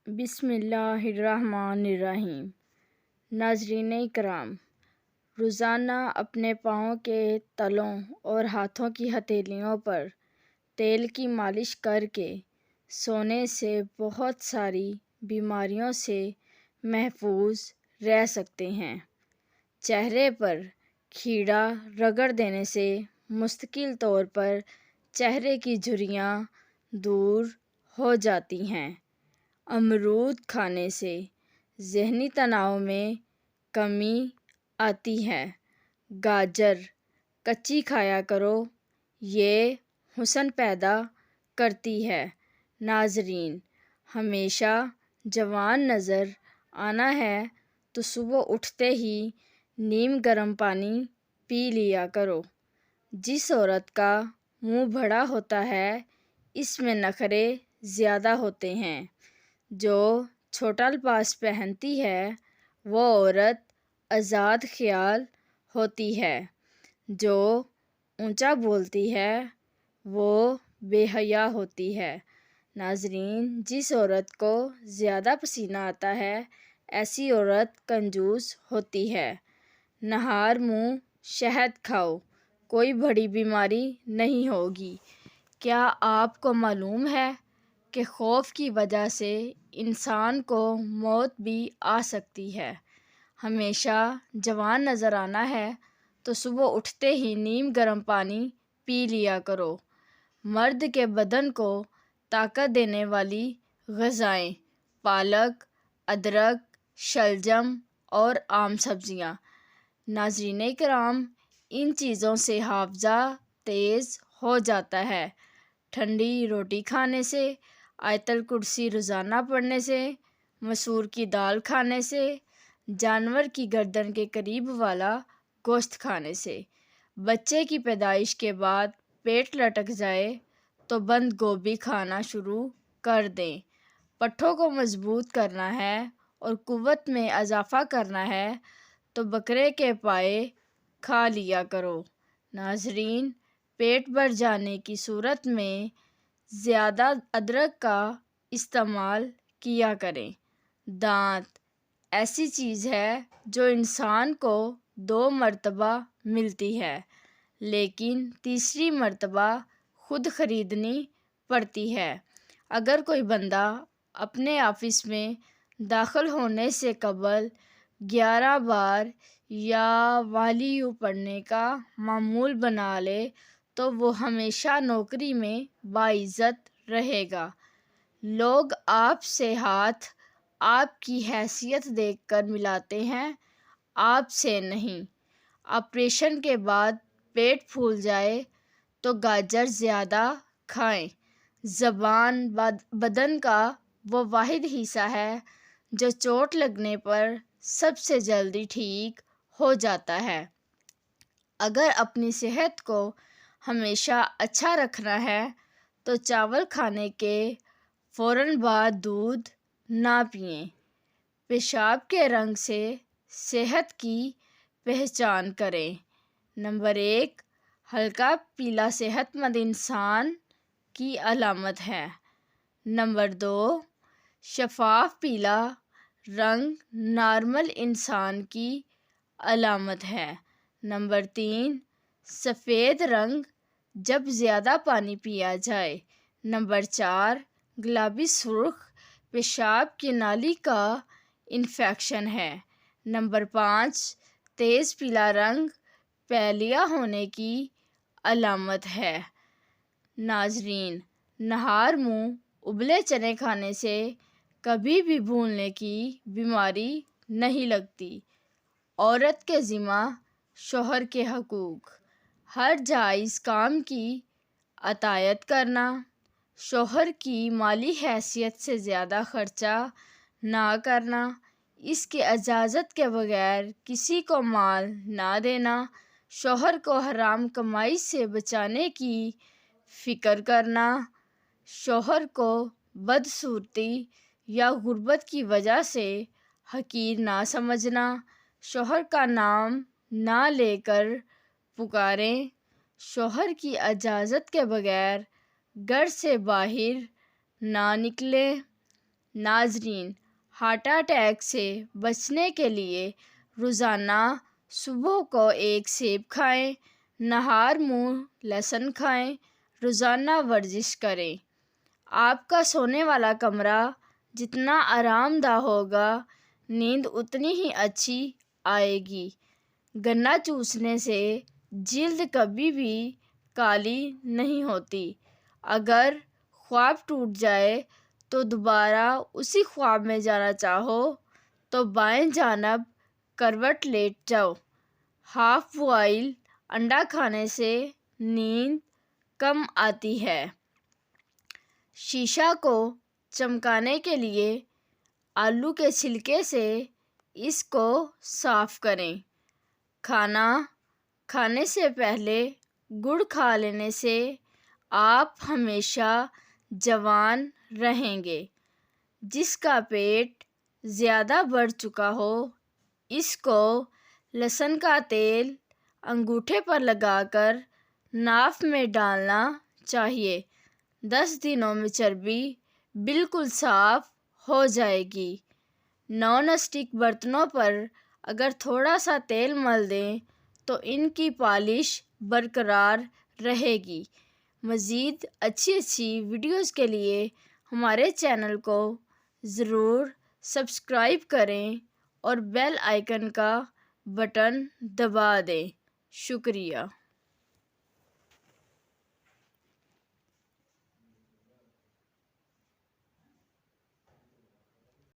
بسم اللہ الرحمن الرحیم۔ ناظرین کرام، روزانہ اپنے پاؤں کے تلوں اور ہاتھوں کی ہتھیلیوں پر تیل کی مالش کر کے سونے سے بہت ساری بیماریوں سے محفوظ رہ سکتے ہیں۔ چہرے پر کھیڑا رگڑ دینے سے مستقل طور پر چہرے کی جھریاں دور ہو جاتی ہیں۔ امرود کھانے سے ذہنی تناؤ میں کمی آتی ہے۔ گاجر کچی کھایا کرو، یہ حسن پیدا کرتی ہے۔ ناظرین، ہمیشہ جوان نظر آنا ہے تو صبح اٹھتے ہی نیم گرم پانی پی لیا کرو۔ جس عورت کا منہ بڑا ہوتا ہے اس میں نخرے زیادہ ہوتے ہیں۔ جو چھوٹا لباس پہنتی ہے وہ عورت آزاد خیال ہوتی ہے۔ جو اونچا بولتی ہے وہ بے حیا ہوتی ہے۔ ناظرین، جس عورت کو زیادہ پسینہ آتا ہے ایسی عورت کنجوس ہوتی ہے۔ نہار منہ شہد کھاؤ، کوئی بڑی بیماری نہیں ہوگی۔ کیا آپ کو معلوم ہے کہ خوف کی وجہ سے انسان کو موت بھی آ سکتی ہے؟ ہمیشہ جوان نظر آنا ہے تو صبح اٹھتے ہی نیم گرم پانی پی لیا کرو۔ مرد کے بدن کو طاقت دینے والی غذائیں: پالک، ادرک، شلجم اور عام سبزیاں۔ ناظرین کرام، ان چیزوں سے حافظہ تیز ہو جاتا ہے۔ ٹھنڈی روٹی کھانے سے، آیت الکرسی روزانہ پڑھنے سے، مسور کی دال کھانے سے، جانور کی گردن کے قریب والا گوشت کھانے سے۔ بچے کی پیدائش کے بعد پیٹ لٹک جائے تو بند گوبھی کھانا شروع کر دیں۔ پٹھوں کو مضبوط کرنا ہے اور قوت میں اضافہ کرنا ہے تو بکرے کے پائے کھا لیا کرو۔ ناظرین، پیٹ بھر جانے کی صورت میں زیادہ ادرک کا استعمال کیا کریں۔ دانت ایسی چیز ہے جو انسان کو 2 مرتبہ ملتی ہے لیکن تیسری مرتبہ خود خریدنی پڑتی ہے۔ اگر کوئی بندہ اپنے آفس میں داخل ہونے سے قبل 11 بار یا والیو پڑھنے کا معمول بنا لے تو وہ ہمیشہ نوکری میں باعزت رہے گا۔ لوگ آپ سے ہاتھ آپ کی حیثیت دیکھ کر ملاتے ہیں، آپ سے نہیں۔ آپریشن کے بعد پیٹ پھول جائے تو گاجر زیادہ کھائیں۔ زبان بدن کا وہ واحد حصہ ہے جو چوٹ لگنے پر سب سے جلدی ٹھیک ہو جاتا ہے۔ اگر اپنی صحت کو ہمیشہ اچھا رکھنا ہے تو چاول کھانے کے فوراً بعد دودھ نہ پئیں۔ پیشاب کے رنگ سے صحت کی پہچان کریں۔ نمبر 1، ہلکا پیلا صحت مند انسان کی علامت ہے۔ نمبر 2، شفاف پیلا رنگ نارمل انسان کی علامت ہے۔ نمبر 3، سفید رنگ جب زیادہ پانی پیا جائے۔ نمبر 4، گلابی سرخ پیشاب کی نالی کا انفیکشن ہے۔ نمبر 5، تیز پیلا رنگ پیلیا ہونے کی علامت ہے۔ ناظرین، نہار منہ ابلے چنے کھانے سے کبھی بھی بھولنے کی بیماری نہیں لگتی۔ عورت کے ذمہ شوہر کے حقوق: ہر جائز کام کی اطاعت کرنا، شوہر کی مالی حیثیت سے زیادہ خرچہ نہ کرنا، اس کی اجازت کے بغیر کسی کو مال نہ دینا، شوہر کو حرام کمائی سے بچانے کی فکر کرنا، شوہر کو بدصورتی یا غربت کی وجہ سے حقیر نہ سمجھنا، شوہر کا نام نہ لے کر پکاریں، شوہر کی اجازت کے بغیر گھر سے باہر نہ نکلیں۔ ناظرین، ہارٹ اٹیک سے بچنے کے لیے روزانہ صبح کو 1 سیب کھائیں، نہار منہ لہسن کھائیں، روزانہ ورزش کریں۔ آپ کا سونے والا کمرہ جتنا آرام دہ ہوگا، نیند اتنی ہی اچھی آئے گی۔ گنا چوسنے سے جلد کبھی بھی کالی نہیں ہوتی۔ اگر خواب ٹوٹ جائے تو دوبارہ اسی خواب میں جانا چاہو تو بائیں جانب کروٹ لیٹ جاؤ۔ ہاف بوائل انڈا کھانے سے نیند کم آتی ہے۔ شیشہ کو چمکانے کے لیے آلو کے چھلکے سے اس کو صاف کریں۔ کھانا کھانے سے پہلے گڑ کھا لینے سے آپ ہمیشہ جوان رہیں گے۔ جس کا پیٹ زیادہ بڑھ چکا ہو، اس کو لہسن کا تیل انگوٹھے پر لگا کر ناف میں ڈالنا چاہیے۔ 10 دنوں میں چربی بالکل صاف ہو جائے گی۔ نان اسٹک برتنوں پر اگر تھوڑا سا تیل مل دیں تو ان کی پالش برقرار رہے گی۔ مزید اچھی ویڈیوز کے لیے ہمارے چینل کو ضرور سبسکرائب کریں اور بیل آئیکن کا بٹن دبا دیں۔ شکریہ۔